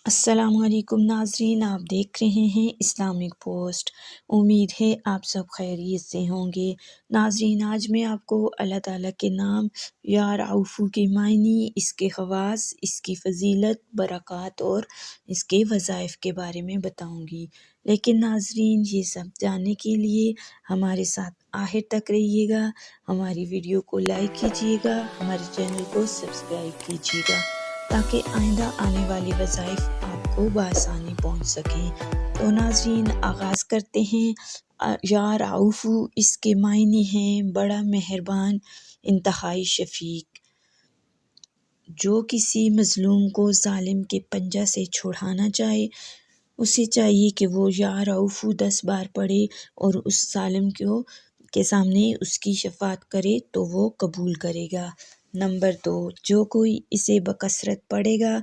السلام علیکم ناظرین، آپ دیکھ رہے ہیں اسلامک پوسٹ۔ امید ہے آپ سب خیریت سے ہوں گے۔ ناظرین، آج میں آپ کو اللہ تعالیٰ کے نام یا رؤوف کے معنی، اس کے خواص، اس کی فضیلت، برکات اور اس کے وظائف کے بارے میں بتاؤں گی۔ لیکن ناظرین، یہ سب جاننے کے لیے ہمارے ساتھ آخر تک رہیے گا، ہماری ویڈیو کو لائک کیجیے گا، ہمارے چینل کو سبسکرائب کیجیے گا تاکہ آئندہ آنے والی وظائف آپ کو بآسانی پہنچ سکیں۔ تو ناظرین، آغاز کرتے ہیں۔ یا رؤوف، اس کے معنی ہیں بڑا مہربان، انتہائی شفیق۔ جو کسی مظلوم کو ظالم کے پنجہ سے چھڑانا چاہے، اسے چاہیے کہ وہ یا رؤوف 10 بار پڑھے اور اس ظالم کے سامنے اس کی شفاعت کرے تو وہ قبول کرے گا۔ نمبر 2، جو کوئی اسے بکثرت پڑھے گا،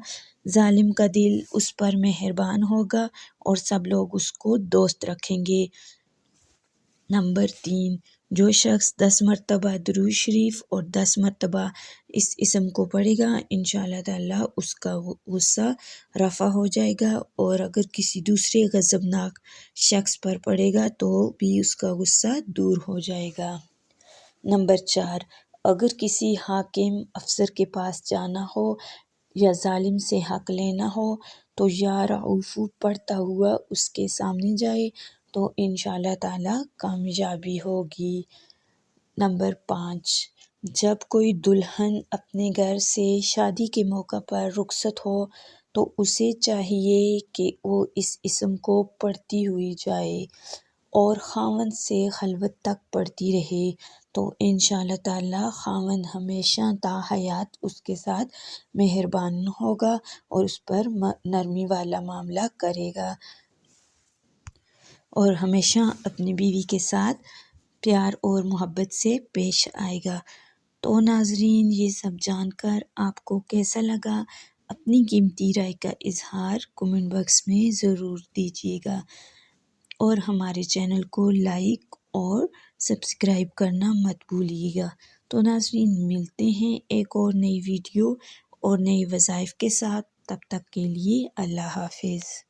ظالم کا دل اس پر مہربان ہوگا اور سب لوگ اس کو دوست رکھیں گے۔ نمبر 3، جو شخص 10 مرتبہ درود شریف اور 10 مرتبہ اس اسم کو پڑھے گا، انشاءاللہ تعالیٰ اس کا غصہ رفع ہو جائے گا، اور اگر کسی دوسرے غضبناک شخص پر پڑھے گا تو بھی اس کا غصہ دور ہو جائے گا۔ نمبر 4، اگر کسی حاکم افسر کے پاس جانا ہو یا ظالم سے حق لینا ہو تو یا رؤوف پڑھتا ہوا اس کے سامنے جائے تو انشاءاللہ تعالیٰ کامیابی ہوگی۔ نمبر 5، جب کوئی دلہن اپنے گھر سے شادی کے موقع پر رخصت ہو تو اسے چاہیے کہ وہ اس اسم کو پڑھتی ہوئی جائے اور خاوند سے خلوت تک پڑھتی رہے تو انشاءاللہ تعالیٰ خاوند ہمیشہ تا حیات اس کے ساتھ مہربان ہوگا اور اس پر نرمی والا معاملہ کرے گا اور ہمیشہ اپنی بیوی کے ساتھ پیار اور محبت سے پیش آئے گا۔ تو ناظرین، یہ سب جان کر آپ کو کیسا لگا؟ اپنی قیمتی رائے کا اظہار کمنٹ باکس میں ضرور دیجیے گا اور ہمارے چینل کو لائک اور سبسکرائب کرنا مت بھولیے گا۔ تو ناظرین، ملتے ہیں ایک اور نئی ویڈیو اور نئی وظائف کے ساتھ۔ تب تک کے لیے اللہ حافظ۔